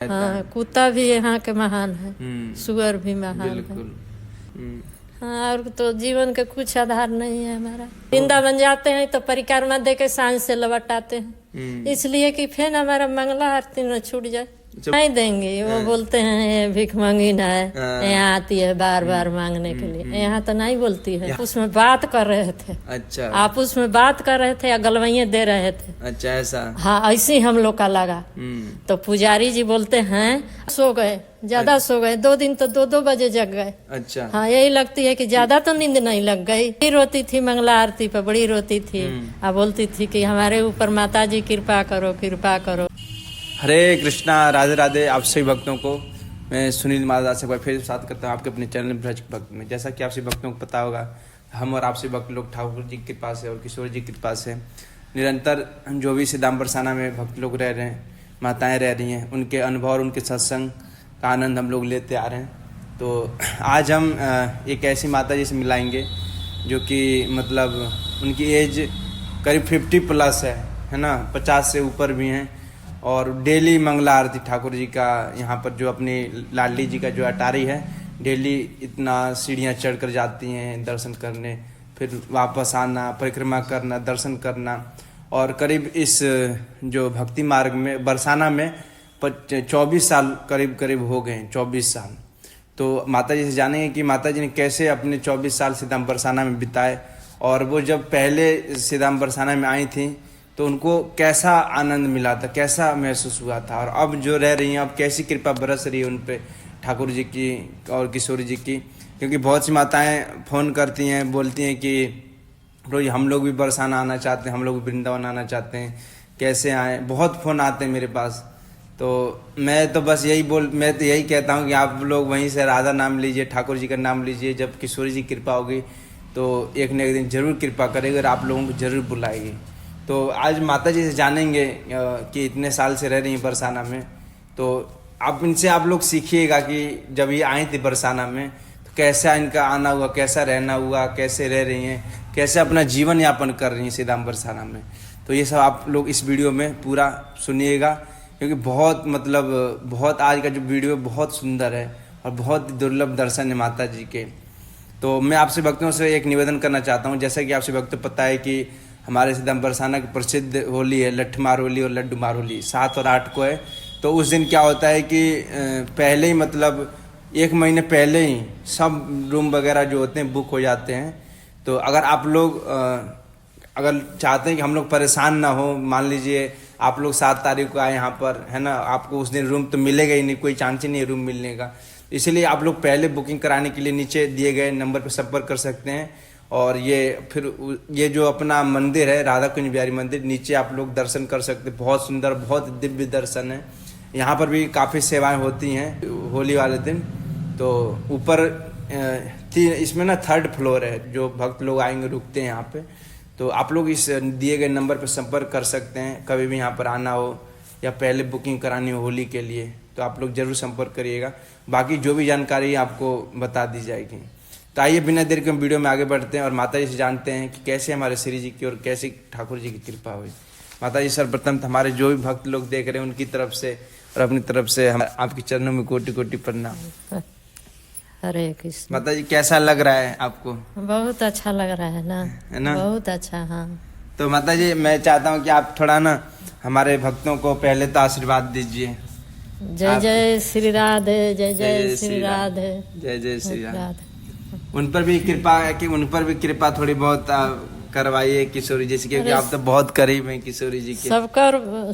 हाँ, कुत्ता भी यहाँ के महान है, सुअर भी महान है। बिल्कुल। हाँ, और तो जीवन का कुछ आधार नहीं है हमारा। वृंदावन जाते हैं तो परिक्रमा दे के सांझ से लौट आते हैं, इसलिए कि फिर हमारा मंगला आरती न छूट जाए। नहीं देंगे, वो बोलते हैं ये भिख मंगिन है, यहाँ आती है बार बार मांगने के लिए। यहाँ तो नहीं बोलती है। उसमें बात कर रहे थे। अच्छा, आप उसमें बात कर रहे थे या गलवैये दे रहे थे? अच्छा ऐसा। हाँ, ऐसे ही हम लोग का लगा। तो पुजारी जी बोलते हैं सो गए, ज्यादा सो गए, 2 दिन तो 2-2 बजे जग गए। अच्छा, हाँ, यही लगती है कि ज्यादा तो नींद नहीं लग गई। बड़ी रोती थी मंगला आरती पर, बड़ी रोती थी। अब बोलती थी कि हमारे ऊपर माता जी कृपा करो, कृपा करो। हरे कृष्णा, राधे राधे। आप सभी भक्तों को मैं सुनील महादास एक बार फिर साथ करता हूँ आपके अपने चैनल ब्रज भक्त में। जैसा कि आप सभी भक्तों को पता होगा, हम और आप सभी भक्त लोग ठाकुर जी की कृपा से और किशोर जी की कृपा से निरंतर जो भी सिदाम बरसाना में भक्त लोग रह रहे हैं, माताएं रह रही हैं, उनके अनुभव और उनके सत्संग का आनंद हम लोग लेते आ रहे हैं। तो आज हम एक ऐसी माता जी से मिलाएंगे जो कि मतलब उनकी एज करीब 50+ है ना, 50 से ऊपर भी हैं, और डेली मंगला आरती ठाकुर जी का यहाँ पर जो अपनी लाडली जी का जो अटारी है, डेली इतना सीढ़ियाँ चढ़ कर जाती हैं दर्शन करने, फिर वापस आना, परिक्रमा करना, दर्शन करना। और करीब इस जो भक्ति मार्ग में बरसाना में 24 साल करीब हो गए, 24 साल। तो माता जी से जानेंगे कि माता जी ने कैसे अपने 24 साल सिदाम बरसाना में बिताए, और वो जब पहले सिदाम बरसाना में आई थी तो उनको कैसा आनंद मिला था, कैसा महसूस हुआ था, और अब जो रह रही हैं अब कैसी कृपा बरस रही है उन पे ठाकुर जी की और किशोरी जी की। क्योंकि बहुत सी माताएं फ़ोन करती हैं, बोलती हैं कि रोज हम लोग भी बरसाना आना चाहते हैं, हम लोग भी वृंदावन आना चाहते हैं, कैसे आएँ। बहुत फ़ोन आते हैं मेरे पास। तो मैं तो बस मैं तो यही कहता हूँ कि आप लोग वहीं से राधा नाम लीजिए, ठाकुर जी का नाम लीजिए। जब किशोरी जी कृपा होगी तो एक न एक दिन जरूर कृपा करेगी और आप लोगों को जरूर बुलाएगी। तो आज माता जी से जानेंगे कि इतने साल से रह रही हैं बरसाना में, तो आप इनसे आप लोग सीखिएगा कि जब ये आई थी बरसाना में तो कैसा इनका आना हुआ, कैसा रहना हुआ, कैसे रह रही हैं, कैसे अपना जीवन यापन कर रही हैं सिदाम बरसाना में। तो ये सब आप लोग इस वीडियो में पूरा सुनिएगा, क्योंकि बहुत आज का जो वीडियो बहुत सुंदर है और बहुत दुर्लभ दर्शन है माता जी के। तो मैं आपसे भक्तों से एक निवेदन करना चाहता हूँ, जैसा कि आपसे भक्तों पता है कि हमारे सिदाम बरसाना की प्रसिद्ध होली है लठमार होली और लड्डू मार होली, 7 और 8 को है। तो उस दिन क्या होता है कि पहले ही मतलब 1 महीने पहले ही सब रूम वगैरह जो होते हैं बुक हो जाते हैं। तो अगर आप लोग अगर चाहते हैं कि हम लोग परेशान ना हो, मान लीजिए आप लोग 7 तारीख को आए यहाँ पर, है ना, आपको उस दिन रूम तो मिलेगा ही नहीं, कोई चांस ही नहीं है रूम मिलने का। इसलिए आप लोग पहले बुकिंग कराने के लिए नीचे दिए गए नंबर पर संपर्क कर सकते हैं। और ये जो अपना मंदिर है राधा कुंज बिहारी मंदिर, नीचे आप लोग दर्शन कर सकते हैं। बहुत सुंदर, बहुत दिव्य दर्शन है। यहाँ पर भी काफ़ी सेवाएं होती हैं होली वाले दिन। तो ऊपर इसमें ना 3rd फ्लोर है, जो भक्त लोग आएंगे रुकते हैं यहाँ पे। तो आप लोग इस दिए गए नंबर पर संपर्क कर सकते हैं, कभी भी यहाँ पर आना हो या पहले बुकिंग करानी हो होली के लिए, तो आप लोग जरूर संपर्क करिएगा। बाकी जो भी जानकारी आपको बता दी जाएगी। तो आइए बिना देर के हम वीडियो में आगे बढ़ते हैं और माता जी से जानते हैं कि कैसे हमारे श्री जी की और कैसे ठाकुर जी की कृपा हुई। माता जी, सर्वप्रथम हमारे जो भी भक्त लोग देख रहे हैं उनकी तरफ से और अपनी तरफ से हम आपके चरणों में कोटि कोटि प्रणाम। हरे कृष्ण। माता जी, कैसा लग रहा है आपको? बहुत अच्छा लग रहा है ना, बहुत अच्छा। हाँ, तो माता जी मैं चाहता हूँ कि आप थोड़ा ना हमारे भक्तों को पहले तो आशीर्वाद दीजिए। जय जय श्री राधे, जय जय श्री राधे, जय जय श्री राधे। उन पर भी कृपा है कि उन पर भी कृपा थोड़ी बहुत करवाइए किशोरी जी से, क्योंकि आप तो बहुत करीब हैं किशोरी जी के।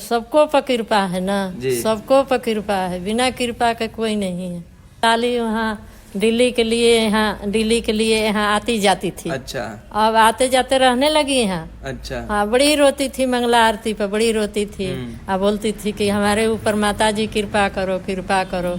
सबको पर कृपा है ना, सबको पर कृपा है, बिना कृपा के कोई नहीं है। ताली वहाँ दिल्ली के लिए यहाँ आती जाती थी। अच्छा, अब आते जाते रहने लगी यहाँ। अच्छा, हाँ, बड़ी रोती थी मंगला आरती पर, बड़ी रोती थी। अब बोलती थी कि हमारे ऊपर माता जी कृपा करो, कृपा करो।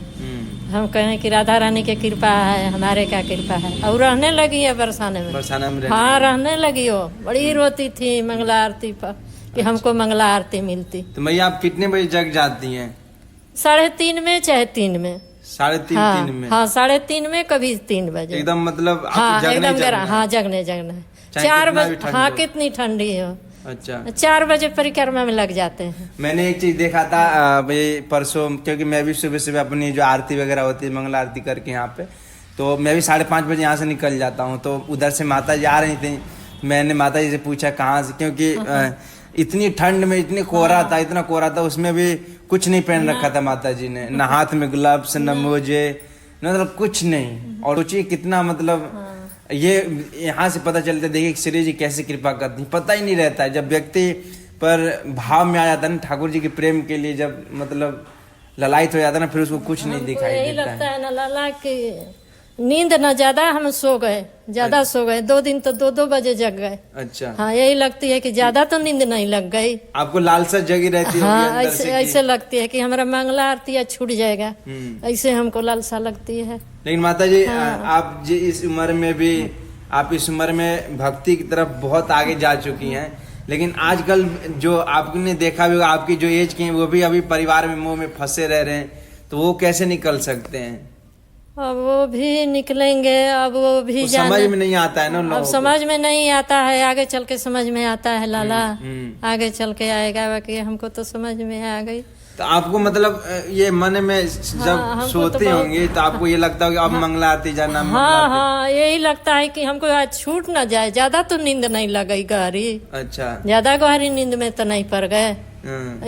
हम कहें कि राधा रानी की कृपा है, हमारे क्या कृपा है। और रहने लगी है बरसाने में। हाँ, रहने लगी हो। बड़ी रोती थी मंगला आरती पर कि हमको मंगला आरती मिलती। तो मैया आप कितने बजे जग जाती हैं? 3:30 में चाहे 3 में। 3:30 में? हाँ, 3:30 में, कभी 3 बजे एकदम मतलब हाँ, एकदम हाँ, जगने 4 बजे। हाँ, कितनी ठंडी हो। अच्छा 4 बजे परिक्रमा में लग जाते हैं। मैंने एक चीज देखा था ये परसों, क्योंकि मैं भी सुबह सुबह अपनी जो आरती वगैरह होती है मंगला आरती करके यहाँ पे, तो मैं भी 5:30 बजे यहाँ से निकल जाता हूँ। तो उधर से माता जी आ रही थी, मैंने माता जी से पूछा कहाँ से, क्योंकि इतनी ठंड में इतनी कोहरा था, इतना कोहरा था, उसमें भी कुछ नहीं पहन रखा था माता जी ने, न हाथ में ग्लव्स न मोजे, मतलब कुछ नहीं। और सोचिए कितना मतलब ये यहाँ से पता चलता है, देखिए श्री जी कैसे कृपा करती, पता ही नहीं रहता है। जब व्यक्ति पर भाव में आ जाता है ना ठाकुर जी के प्रेम के लिए, जब मतलब ललायत हो जाता है ना, फिर उसको कुछ नहीं दिखाई यही देता लगता है। है ना लाला की नींद न ज्यादा, हम सो गए, ज्यादा सो गए, 2 दिन तो 2-2 बजे जग गए। अच्छा हाँ यही लगती है कि ज्यादा तो नींद नहीं लग गई। आपको लालसा जगी रहती है हाँ अंदर से ऐसे लगती है कि हमारा मंगला आरती छूट जाएगा, ऐसे हमको लालसा लगती है। लेकिन माता जी आप जी इस उम्र में भी, आप इस उम्र में भक्ति की तरफ बहुत आगे जा चुकी हैं, लेकिन आजकल जो आपने देखा भी, आपकी जो एज की है वो भी अभी परिवार में मोह में फंसे रह रहे हैं, तो वो कैसे निकल सकते हैं? अब वो भी निकलेंगे, अब वो भी तो समझ में नहीं आता है ना लोगों अब को। समझ में नहीं आता है, आगे चल के समझ में आता है लाला, आगे चल के आएगा, बाकी हमको तो समझ में आ गई। तो आपको मतलब ये मन में जब सोते होंगे तो आपको ये लगता है कि अब मंगला आरती जाना, हाँ यही लगता है कि हमको आज छूट ना जाए, ज्यादा तो नींद नहीं लगी गहरी, अच्छा ज्यादा गहरी नींद में तो नहीं पड़ गए,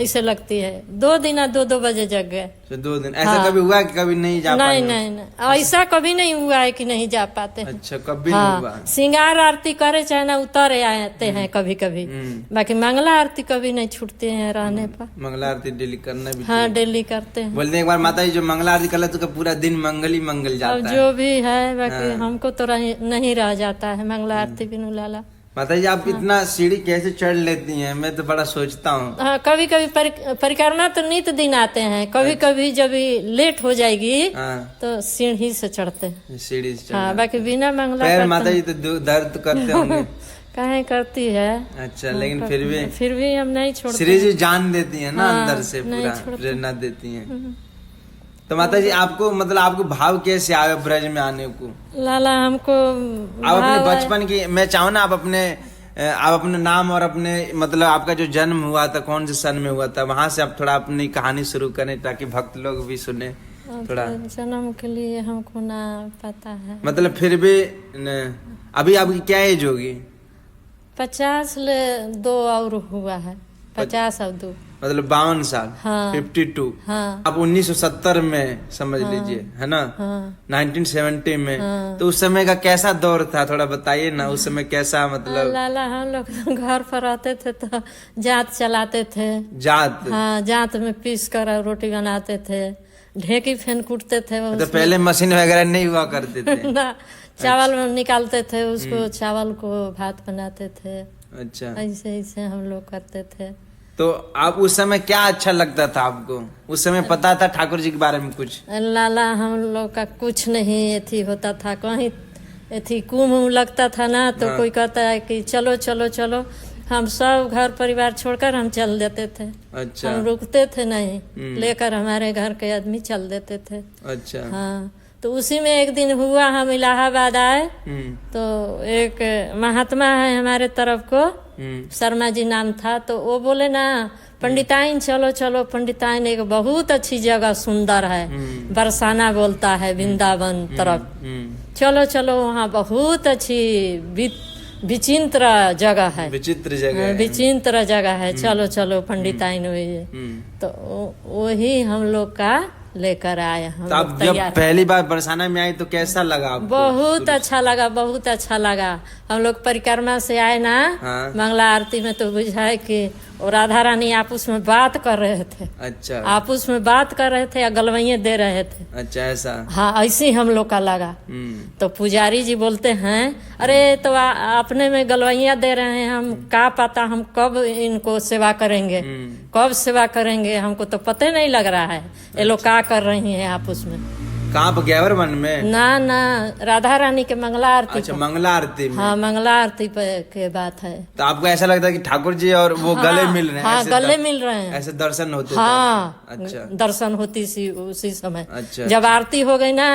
ऐसे लगती है। 2 दिन 2-2 बजे जग गए। तो 2 दिन ऐसा कभी हुआ कि कभी नहीं जा पाए? नहीं ऐसा कभी नहीं हुआ है कि नहीं जा पाते। अच्छा कभी नहीं हुआ। श्रृंगार आरती करे चाहे ना उतर आते हैं कभी कभी, बाकी मंगला आरती कभी नहीं छूटते हैं रहने पर। मंगला आरती डेली करना भी हाँ डेली करते हैं। बोलते एक बार माता जी जो मंगला आरती कर ले तो पूरा दिन मंगल ही मंगल जाता अब है। जो भी है बाकी हमको तो नहीं रह जाता है मंगला आरती बिनु लाला। माता जी आप इतना सीढ़ी कैसे चढ़ लेती हैं, मैं तो बड़ा सोचता हूँ। हाँ कभी कभी परिक्रमा तो नित दिन आते हैं, कभी कभी जब लेट हो जाएगी तो सीढ़ी से चढ़ते हैं, सीढ़ी से। हाँ बाकी बिना मंगला पैर माता जी तो दर्द करते होंगे। कहीं करती है। अच्छा लेकिन फिर भी हम नहीं छोड़ते। श्री जी जान देती है ना अंदर से, पूरा प्रेरणा देती है। तो माता जी आपको मतलब आपको भाव कैसे आए ब्रज में आने को? लाला हमको आप अपने बचपन की, मैं चाहूँ ना आप अपने नाम और अपने मतलब आपका जो जन्म हुआ था कौन से सन में हुआ था, वहां से आप थोड़ा अपनी कहानी शुरू करें ताकि भक्त लोग भी सुने थोड़ा। जन्म के लिए हमको ना पता है, मतलब फिर भी अभी आपकी क्या एज होगी? 50 और हुआ है, 50 और 2 मतलब 52 साल। हाँ, 52। हाँ, अब 1970 में समझ लीजिए, है ना? हाँ, 1970 में। तो उस समय का कैसा दौर था, थोड़ा बताइए ना, उस समय कैसा मतलब? लाला हम लोग घर पर रहते थे तो जात चलाते थे। जात? हाँ जात में पीस कर रोटी बनाते थे, ढेकी फेन कूटते थे। तो पहले मशीन वगैरह नहीं हुआ करते थे ना, चावल निकालते थे उसको, चावल को भात बनाते थे। अच्छा ऐसे हम लोग करते थे। तो आप उस समय क्या अच्छा लगता था आपको? उस समय पता था ठाकुर जी के बारे में कुछ? लाला हम लोग का कुछ नहीं एथी होता था, कहीं एथी कुंभ लगता था ना तो कोई कहता है कि चलो चलो चलो, हम सब घर परिवार छोड़कर हम चल देते थे। अच्छा हम रुकते थे नहीं, लेकर हमारे घर के आदमी चल देते थे। अच्छा हाँ तो उसी में एक दिन हुआ, हम इलाहाबाद आए तो एक महात्मा है हमारे तरफ को, शर्मा जी नाम था, तो वो बोले ना पंडिताइन चलो चलो, पंडिताइन एक बहुत अच्छी जगह सुंदर है, बरसाना बोलता है वृंदावन तरफ, चलो चलो वहाँ बहुत अच्छी विचित्र जगह है, विचित्र जगह है, चलो चलो पंडिताइन हुई। तो वही हम लोग का लेकर आए हम। तो आप जब पहली बार बरसाना में आए तो कैसा लगा आपको? बहुत अच्छा लगा, बहुत अच्छा लगा। हम लोग परिक्रमा से आए ना, मंगला आरती में तो बुझाए कि और राधा रानी आपस में बात कर रहे थे। अच्छा आपस में बात कर रहे थे या गलवैये दे रहे थे। अच्छा ऐसा? हाँ ऐसे ही हम लोग का लगा। तो पुजारी जी बोलते हैं अरे तो अपने में गलवैया दे रहे हैं, हम क्या पता हम कब इनको सेवा करेंगे, कब सेवा करेंगे, हमको तो पता नहीं लग रहा है ये लोग क्या कर रही हैं आपस में। कहाँ पर? गैवर वन में? ना राधा रानी के मंगला आरती। अच्छा मंगला आरती में? हाँ मंगला आरती पे के बात है। तो आपको ऐसा लगता है कि ठाकुर जी और वो गले मिल रहे हैं? हाँ गले मिल रहे हैं, ऐसे दर्शन होते? हाँ अच्छा दर्शन होती सी उसी समय। अच्छा जब आरती हो गई ना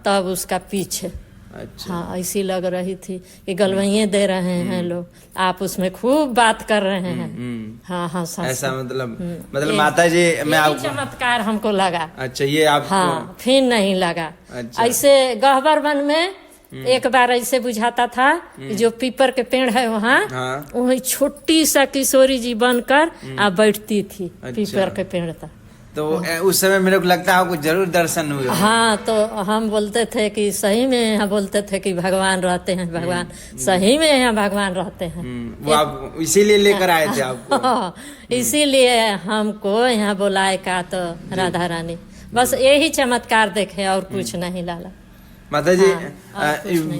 तब उसका पीछे अच्छा। हाँ ऐसी लग रही थी कि गलवइये दे रहे हैं लोग, आप उसमें खूब बात कर रहे हैं। हाँ हाँ सच ऐसा में। मतलब माता जी मैं यही आपको चमत्कार हमको लगा। अच्छा ये आपको हाँ फिर नहीं लगा। अच्छा। ऐसे गहबर वन में एक बार ऐसे बुझाता था कि जो पीपर के पेड़ है वहाँ हाँ। वही छोटी सा किशोरी जी बनकर आप बैठती थी पीपर के पेड़ तक। तो उस समय मेरे को लगता है आपको जरूर दर्शन हुए। हाँ तो हम बोलते थे कि सही में यहाँ बोलते थे कि भगवान रहते हैं, भगवान सही में यहाँ भगवान रहते हैं। वो आप इसीलिए लेकर आए थे आपको। इसीलिए हमको यहाँ बुलाए का तो राधा रानी, बस यही चमत्कार देखे और कुछ नहीं लाला। माता जी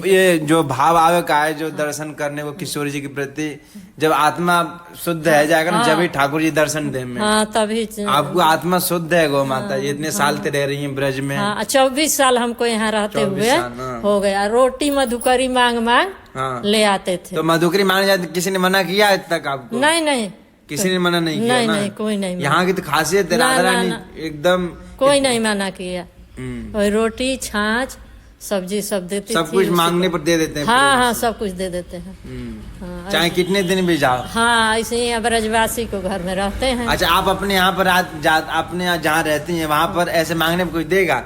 ये जो भाव आवे का है जो दर्शन करने को किशोर जी के प्रति, जब आत्मा शुद्ध है जाएगा ना जब ही ठाकुर जी दर्शन दे में। हाँ तभी आपको आत्मा शुद्ध है गो माता जी, इतने साल से रह रही हैं ब्रज में। हाँ 24 साल हमको यहाँ रहते हुए हाँ। हो गया। रोटी मधुकरी मांग मांग हाँ। ले आते थे। तो मधुकरी मांगने जाते किसी ने मना किया आज तक आपको? नहीं नहीं किसी ने मना नहीं किया नहीं ना? नहीं कोई नहीं यहाँ की तो खासियत है ना, राधा ना, रानी ना। एकदम कोई नहीं मना किया। हम्म। और रोटी छाछ सब्जी सब देती सब थी कुछ उसी मांगने को। पर दे देते हैं। हाँ हाँ सब कुछ दे देते हैं। हाँ, चाहे कितने दिन भी जाओ। हाँ ऐसे ही ब्रजवासी को घर में रहते हैं। अच्छा आप अपने यहाँ पर अपने यहाँ जहाँ रहती हैं वहाँ पर ऐसे मांगने पर कोई देगा?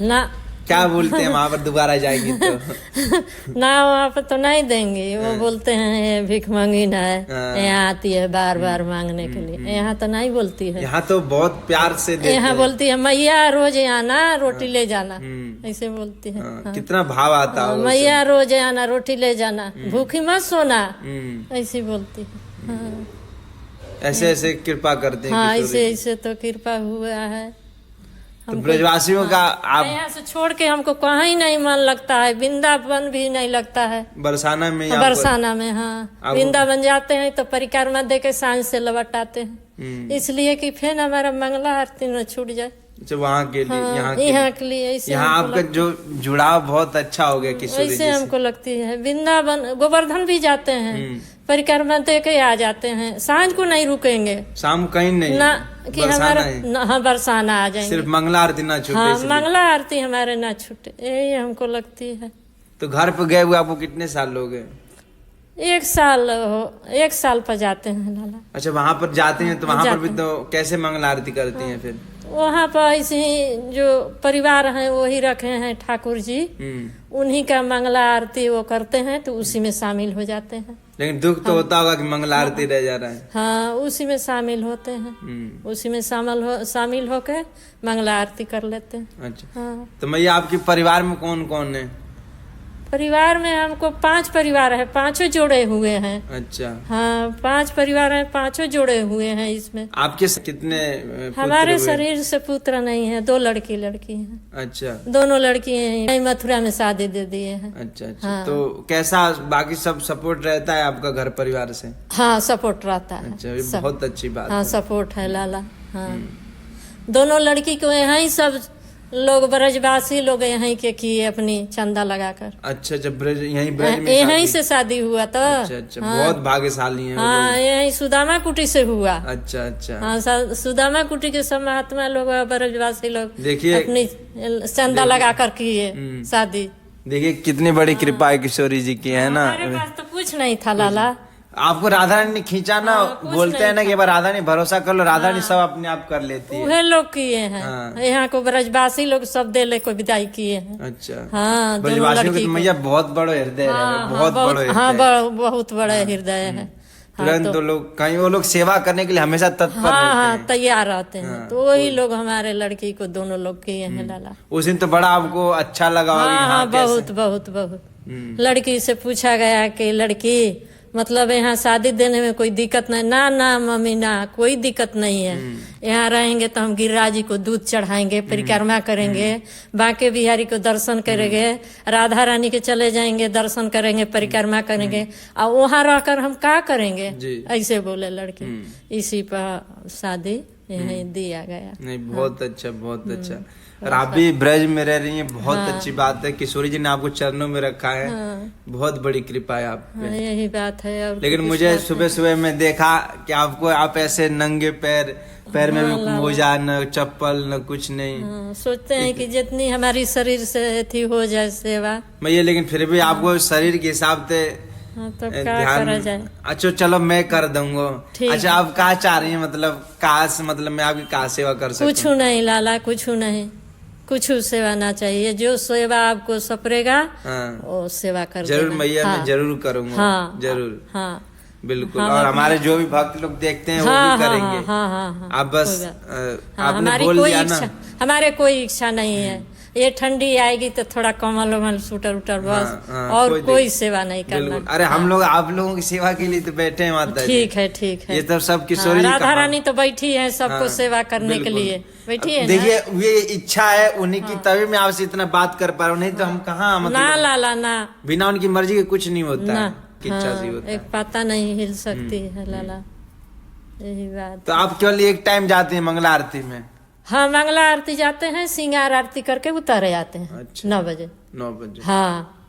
ना क्या बोलते हैं वहाँ पर दोबारा जाएगी तो? ना वहाँ पर तो नहीं देंगे, वो बोलते हैं ये भिख मंगिन है, हाँ। यहाँ आती है बार बार मांगने के लिए। यहाँ तो नहीं बोलती है, यहाँ तो बहुत प्यार से देते यहाँ हैं। बोलती है मैया रोज आना रोटी ले जाना, ऐसे बोलती है। हाँ, कितना भाव आता होगा मैया रोज आना रोटी ले जाना, भूखी मत सोना, उससे। ऐसे बोलती है। हाँ ऐसे ऐसे कृपा करते हैं हाँ किशोरी ऐसे जी। ऐसे तो कृपा हुआ है। तो ब्रजवासियों का आप यहाँ से छोड़ के हमको कहीं नहीं मन लगता है, वृंदावन भी नहीं लगता है। बरसाना में या बरसाना में हाँ वृंदावन जाते हैं तो परिक्रमा दे के सांझ से लौट आते हैं, इसलिए कि फिर हमारा मंगला आरती न छूट जाए। अच्छा वहाँ के लिए हाँ, यहाँ यहाँ के लिए ऐसे यहाँ हमको आपका जो जुड़ाव बहुत अच्छा हो गया किशोरी जी ऐसे से। हमको लगती है। वृंदावन गोवर्धन भी जाते हैं, परिक्रमा दे के आ जाते हैं, सांझ को नहीं रुकेंगे शाम कहीं नहीं ना कि बरसाना हमारा है। हाँ बरसाना आ जाएंगे। सिर्फ मंगला आरती ना छूटे हाँ इसलिए। मंगला आरती हमारे ना छूटे, यही हमको लगती है। तो घर पे गए हुए आपको कितने साल हो गए? 1 साल पर जाते हैं लाला। अच्छा वहाँ पर जाते हैं तो वहाँ पर जाते भी तो कैसे मंगला आरती करती हैं फिर? वहाँ पर ऐसे ही जो परिवार है वही रखे हैं ठाकुर जी, उन्हीं का मंगला आरती वो करते हैं तो उसी में शामिल हो जाते हैं। लेकिन दुख तो होता होगा कि मंगला आरती रह जा रहा है। हाँ उसी में शामिल होते हैं, उसी में शामिल होके मंगला आरती कर लेते हैं। अच्छा हाँ तो मैया आपके परिवार में कौन कौन है? परिवार में हमको 5 परिवार है, 5 जोड़े हुए हैं। अच्छा हाँ 5 परिवार हैं, 5 जोड़े हुए हैं इसमें। आपके कितने पुत्र हमारे हुए? शरीर से पुत्र नहीं है, 2 लड़की हैं। अच्छा दोनों लड़की हैं, मथुरा में शादी दे दिए हैं। अच्छा अच्छा हाँ। तो कैसा बाकी सब सपोर्ट रहता है आपका घर परिवार से? हाँ सपोर्ट रहता है। अच्छा ये बहुत अच्छी बात हाँ है। सपोर्ट है लाला। हाँ दोनों लड़की को यहाँ ही सब लोग ब्रजवासी लोग यहाँ के किए अपनी चंदा लगाकर। अच्छा जब ब्रज यहीं ब्रज में यहीं शादी- से शादी हुआ तो। अच्छा अच्छा बहुत भाग्यशाली हैं वो हाँ लोग। यही सुदामा कुटी से हुआ। अच्छा अच्छा हाँ सुदामा कुटी के सब महात्मा लोग ब्रजवासी लोग देखिए अपनी चंदा लगा कर किए शादी। देखिए कितनी बड़ी कृपा है किशोरी जी की है ना। हमारे पास तो कुछ नहीं था लाला। आपको राधा रानी ने खींचा ना, कुछ बोलते नहीं हैं ना कि बार राधा रानी भरोसा कर लो, राधा रानी सब अपने आप कर लेती है। वह लोग किए हैं। हाँ। यहाँ को ब्रजवासी लोग सब दे ले को विदाई किए हैं। अच्छा हाँ दोनों ब्रजवासियों लड़की की तो को। मैया बहुत बड़ो हृदय है, बहुत बड़ो हृदय हाँ है। बहुत बड़ा हृदय है। तुरंत तो लोग कहीं वो लोग सेवा करने के लिए हमेशा तत्पर हाँ रहते हाँ हैं। तैयार रहते हैं। तो वही लोग हमारे लड़की को दोनों लोग किए हैं लाला। उस दिन तो बड़ा आपको अच्छा लगा होगा कि हाँ हाँ हाँ कैसे? बहुत बहुत बहुत। लड़की से पूछा गया कि लड़की मतलब यहाँ शादी देने में कोई दिक्कत नहीं? ना ना मम्मी ना कोई दिक्कत नहीं है, यहाँ रहेंगे तो हम गिरिराज जी को दूध चढ़ाएंगे, परिक्रमा करेंगे, बांके बिहारी को दर्शन करेंगे, राधा रानी के चले जाएंगे दर्शन करेंगे, परिक्रमा करेंगे, और वहाँ रहकर हम क्या करेंगे? जी। ऐसे बोले लड़की। इसी पर शादी यही दिया गया। नहीं, बहुत अच्छा, बहुत अच्छा। और आप भी ब्रज में रह रही हैं, बहुत अच्छी बात है। किशोरी जी ने आपको चरणों में रखा है, बहुत बड़ी कृपा है आप पे। यही बात है। और लेकिन मुझे सुबह सुबह में देखा कि आप ऐसे नंगे पैर में भी मोजा, न चप्पल, न कुछ नहीं। सोचते हैं कि जितनी हमारी शरीर से थी हो जाए सेवा मैं ये, लेकिन फिर भी आपको शरीर के हिसाब से तो क्या करा जाए। अच्छा, चलो मैं कर दूंगा। अच्छा, आप क्या चाह रही हैं? मतलब मैं आपकी क्या सेवा कर सकूं? कुछ नहीं लाला, कुछ नहीं, कुछ सेवा ना चाहिए। जो सेवा आपको सपरेगा वो सेवा कर जरूर मैया, मैं जरूर करूंगा। हाँ, जरूर, हाँ, बिल्कुल। और हमारे जो भी भक्त लोग देखते हैं वो भी करेंगे। हाँ, आप बस आपने बोल दिया ना। हमारे कोई इच्छा नहीं है। ये ठंडी आएगी तो थोड़ा कमल वमल सूटर उटर बस, और कोई सेवा नहीं करना। अरे हम लोग आप लोगों की सेवा के लिए तो बैठे हैं माता जी। ठीक है, ठीक है। ये तो सब किशोरी राधा रानी तो बैठी है सबको सेवा करने के लिए बैठी है। देखिए, ये इच्छा है उन्हीं की, तभी मैं आपसे इतना बात कर पा रहा हूँ। नहीं तो हम कहाँ, मतलब ना लाला ना, बिना उनकी मर्जी के कुछ नहीं होता है। इच्छा से होता है। एक पता नहीं हिल सकती है लाला, यही बात। तो आप केवल एक टाइम जाते हैं मंगला आरती में? हाँ, मंगला आरती जाते हैं, सिंगार आरती करके उतारे आते हैं। अच्छा, 9 बजे। 9 बजे, हाँ।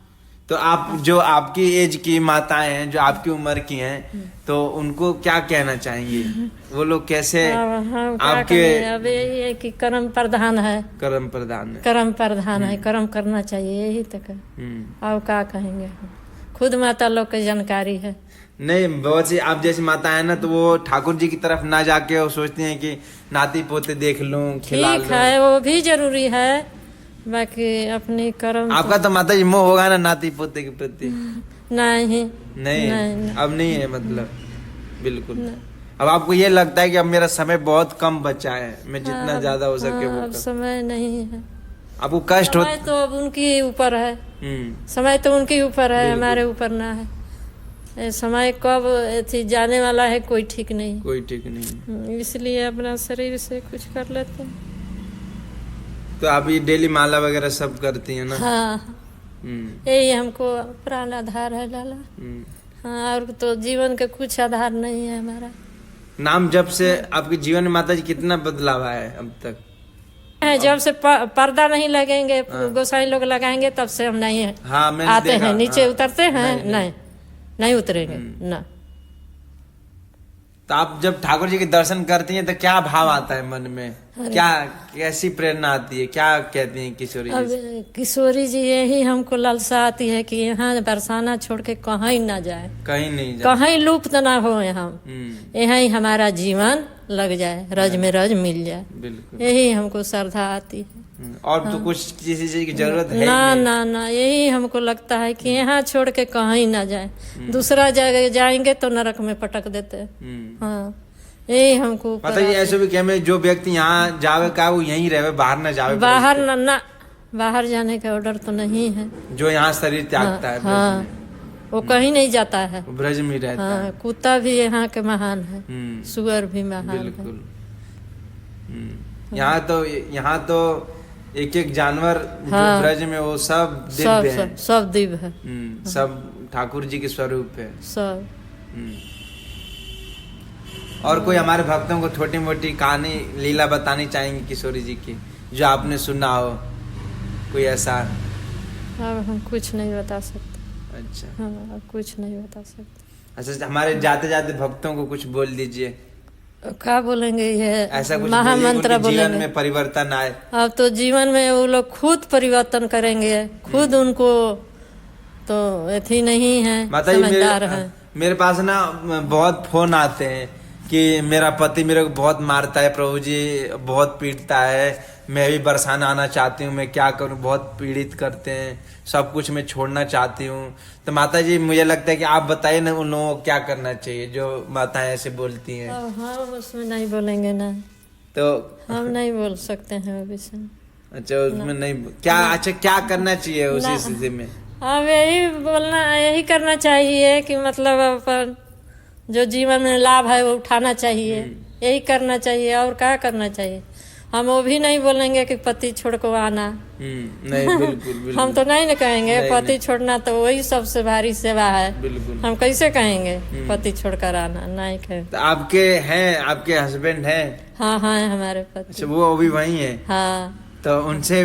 तो आप जो आपकी एज की माताएं हैं, जो आपकी उम्र की हैं, तो उनको क्या कहना चाहेंगे? वो लोग कैसे आपके? अब यही है कि कर्म प्रधान है, कर्म प्रधान है, कर्म प्रधान है, कर्म करना चाहिए, यही तक है। और क्या कहेंगे? खुद माता लोग की जानकारी है। नहीं, बहुत सी आप जैसी माता है ना, तो वो ठाकुर जी की तरफ ना जाके वो सोचती हैं कि नाती पोते देख लूं, खिला लूं। ठीक है, वो भी जरूरी है, बाकी अपनी कर्म। आपका तो माता जी मोह होगा ना नाती पोते के प्रति? नहीं, अब नहीं है, मतलब बिल्कुल। अब आपको ये लगता है कि अब मेरा समय बहुत कम बचा है, मैं जितना ज्यादा हो सके वो अब समय नहीं है। आपको कष्ट होता है तो अब उनकी ऊपर है, समय तो उनके ऊपर है, हमारे ऊपर ना है। समय कब थी जाने वाला है, कोई ठीक नहीं, कोई ठीक नहीं। इसलिए अपना शरीर से कुछ कर लेते हैं। तो आप ये डेली माला वगैरह सब करती हैं ना? हाँ, यही हमको प्राण आधार है लाला। हाँ, और तो जीवन का कुछ आधार नहीं है हमारा। नाम जब से आपके जीवन में माता जी कितना बदलाव आया है अब तक? जब से पर्दा नहीं लगेंगे, गोसाई लोग लगाएंगे, तब से हम नहीं आते हैं, नीचे उतरते हैं, नहीं उतरेंगे ना। तो आप जब ठाकुर जी के दर्शन करती हैं तो क्या भाव आता है मन में? क्या कैसी प्रेरणा आती है? क्या कहती हैं किशोरी जी? किशोरी जी यही हमको लालसा आती है कि यहाँ बरसाना छोड़ के कहीं ना जाए, कहीं नहीं जाए, कहीं लुप्त ना हो, यहाँ ही हमारा जीवन लग जाए, रज में रज मिल जाए। बिल्कुल, यही हमको श्रद्धा आती है। और तो कुछ किसी चीज की जरूरत है ना, ना, ना, यही हमको लगता है कि यहाँ छोड़ के कहीं ना जाए। दूसरा जगह जाएंगे तो नरक में पटक देते हैं। हाँ, यही हमको पता है। ऐसे भी क्या, जो व्यक्ति यहाँ जावे का वो यहीं रहे, बाहर ना जावे। बाहर जाने का ऑर्डर तो नहीं है। जो यहाँ शरीर त्यागता है, हाँ, वो कहीं नहीं जाता है, ब्रज में रहता है। कुत्ता भी यहाँ के महान है, सुअर भी महान है। बिल्कुल। यहाँ तो एक एक जानवर जो ब्रज में, वो सब दिव्य है, सब दिव्य है, सब ठाकुर जी के स्वरूप है सब। और कोई हमारे भक्तों को छोटी मोटी कहानी लीला बतानी चाहेंगे किशोरी जी की, जो आपने सुना हो, कोई ऐसा? अब हम कुछ नहीं बता सकते। अच्छा, हाँ, कुछ नहीं बता सकते। अच्छा, हमारे जाते जाते भक्तों को कुछ बोल दीजिए। क्या बोलेंगे? ये ऐसा कुछ महामंत्र बोलेंगे, जीवन में परिवर्तन आए। अब तो जीवन में वो लोग खुद परिवर्तन करेंगे, खुद उनको तो ऐसी नहीं है, समझदार है। मेरे पास ना बहुत फोन आते हैं कि मेरा पति मेरे को बहुत मारता है प्रभु जी, बहुत पीटता है, मैं भी बरसाना आना चाहती हूँ, मैं क्या करूँ, बहुत पीड़ित करते हैं, सब कुछ मैं छोड़ना चाहती हूँ। तो माता जी मुझे लगता है कि आप बताइए ना उन लोगों को क्या करना चाहिए, जो माताएं ऐसे बोलती हैं। हम उसमें नहीं बोलेंगे ना, तो हम नहीं बोल सकते हैं विषय। अच्छा, उसमें नहीं क्या? अच्छा, क्या करना चाहिए उसी स्थिति में? अब यही करना चाहिए कि मतलब अपन जो जीवन में लाभ है वो उठाना चाहिए, यही करना चाहिए, और क्या करना चाहिए? हम वो भी नहीं बोलेंगे कि पति छोड़ को आना। नहीं, बिल्कुल बिल्कुल। हम तो नहीं न कहेंगे नहीं, पति नहीं। छोड़ना, तो वही सबसे भारी सेवा है। बिल्कुल। हम कैसे कहेंगे पति छोड़कर आना, नहीं कहेंगे। तो आपके हैं, आपके हस्बैंड हैं? हाँ हाँ हमारे पति। अच्छा, वो अभी वही है? हाँ तो उनसे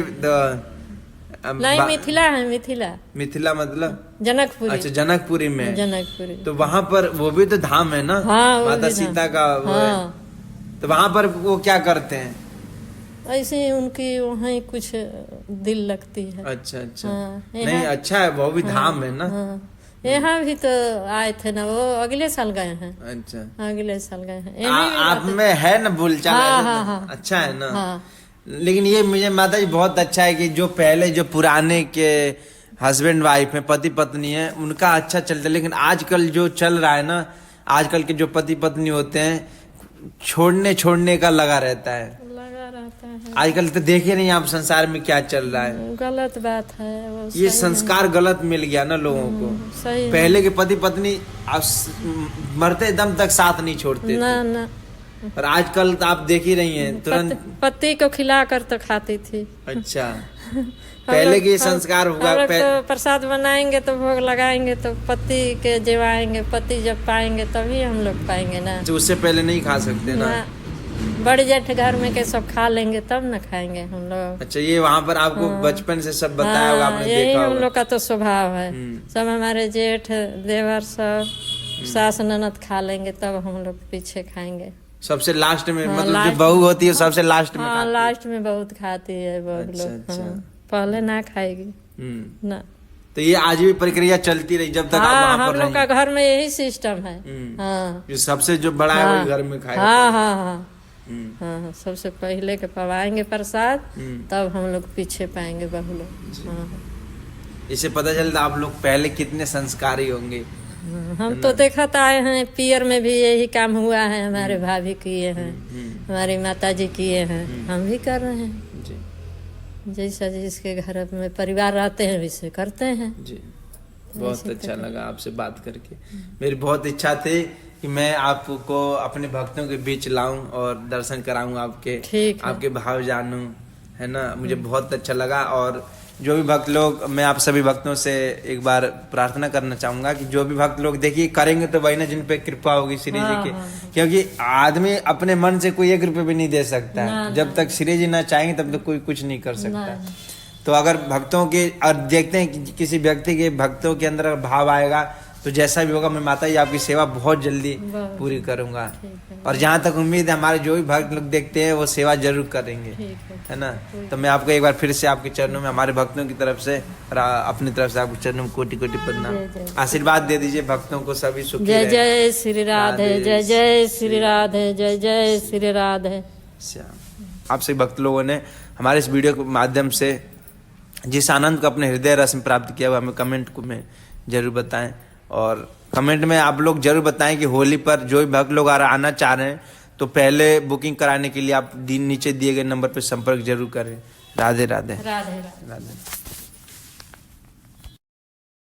नहीं, मिथिला है, मिथिला। मिथिला मतलब? जनकपुरी। अच्छा, जनकपुरी में। जनकपुरी। तो वहाँ पर वो भी तो धाम है ना? हाँ, वो माता भी सीता का वो है। हाँ। तो वहाँ पर वो क्या करते हैं? ऐसे ही उनकी वहाँ कुछ दिल लगती है। अच्छा अच्छा। हाँ, नहीं, अच्छा है, वो भी धाम है ना? हाँ, यहाँ भी तो आए थे ना, वो अगले साल गए हैं। अच्छा, अगले साल गए हैं। आप में है ना बोलचाल? हाँ, ऐसा हाँ, ना? हाँ। अच्छा है ना? हाँ। लेकिन ये मुझे माता जी बहुत अच्छा है कि जो पहले जो पुराने के हस्बैंड वाइफ है, पति पत्नी है, उनका अच्छा चलता है। लेकिन आजकल जो चल रहा है ना, आजकल के जो पति पत्नी होते हैं, छोड़ने का लगा रहता है। लगा रहता है। आजकल तो देखे नहीं आप संसार में क्या चल रहा है। गलत बात है वो। ये संस्कार गलत मिल गया ना लोगों को। सही है। पहले के पति पत्नी मरते दम तक साथ नहीं छोड़ते ना थे। ना। और आजकल तो आप देख ही रही हैं, तुरंत। पति को खिला कर तो खाती थी। अच्छा, पहले के संस्कार हुआ। तो प्रसाद बनाएंगे तो भोग लगाएंगे तो पति के जेवाएंगे, पति जब पाएंगे तभी हम लोग पाएंगे ना। तो उससे पहले नहीं खा सकते ना? बड़े जेठ घर में के सब खा लेंगे तब न खाएंगे हम लोग। अच्छा, ये वहाँ पर आपको बचपन से सब बताया होगा, आपने यही देखा हम होगा। लोग का तो स्वभाव है। सब हमारे जेठ देवर सब सास ननद खा लेंगे तब हम लोग पीछे खाएंगे। सबसे लास्ट में, हाँ, मतलब जो लास्ट बहू होती है सबसे लास्ट में हाँ, खाती है। लास्ट में बहुत खाती है बहुत अच्छा, लोग। अच्छा। हाँ, पहले ना खाएगी ना। तो ये आज भी प्रक्रिया चलती रही जब तक आप हाँ, वहाँ हम पर लोग का रही? घर में यही सिस्टम है। हाँ जो सबसे जो बड़ा है वही घर में खाएगा। हाँ हाँ हाँ हाँ, सबसे पहले के पवाएंगे प्रसाद, तब हम लोग पीछे पाएंगे बहू लोग। हाँ। इससे पता चलता आप लोग पहले कितने संस्कारी होंगे। हम तो देखते आए हैं, पियर में भी यही काम हुआ है, हमारे भाभी किए हैं, हमारी माता जी किए हैं, हम भी कर रहे हैं। जी जैसा जिसके घर में परिवार रहते हैं वैसे करते हैं। जी, बहुत अच्छा लगा आपसे बात करके। मेरी बहुत इच्छा थी कि मैं आपको अपने भक्तों के बीच लाऊं और दर्शन कराऊं आपके, ठीक है। आपके भाव जानूं, है ना? मुझे बहुत अच्छा लगा। और जो भी भक्त लोग, मैं आप सभी भक्तों से एक बार प्रार्थना करना चाहूंगा कि जो भी भक्त लोग देखिए करेंगे तो वही ना जिन पे कृपा होगी श्री जी की। क्योंकि आदमी अपने मन से कोई 1 रुपये भी नहीं दे सकता है। जब तक श्री जी ना चाहेंगे तब तक कोई कुछ नहीं कर सकता। तो अगर भक्तों के, और देखते हैं कि किसी व्यक्ति के भक्तों के अंदर भाव आएगा तो जैसा भी होगा, मैं माता जी आपकी सेवा बहुत जल्दी पूरी करूंगा। और जहाँ तक उम्मीद है हमारे जो भी भक्त लोग देखते हैं वो सेवा जरूर करेंगे, है ना? तो मैं आपको एक बार फिर से आपके चरणों में, हमारे भक्तों की तरफ से और अपनी तरफ से आपके चरणों में कोटि कोटि प्रणाम। आशीर्वाद दे दीजिए भक्तों को, सभी सुखी जय रहें। जय श्री राधे, जय जय श्री राधे, जय जय श्री राधे। आप सभी भक्त लोगों ने हमारे इस वीडियो के माध्यम से जिस आनंद को अपने हृदय रस में प्राप्त किया हुआ, हमें कमेंट को में जरूर बताएं। और कमेंट में आप लोग जरूर बताएं कि होली पर जो भी भक्त लोग आना चाह रहे हैं तो पहले बुकिंग कराने के लिए आप नीचे दिए गए नंबर पर संपर्क जरूर करें। राधे राधे। राधे राधे। राधे।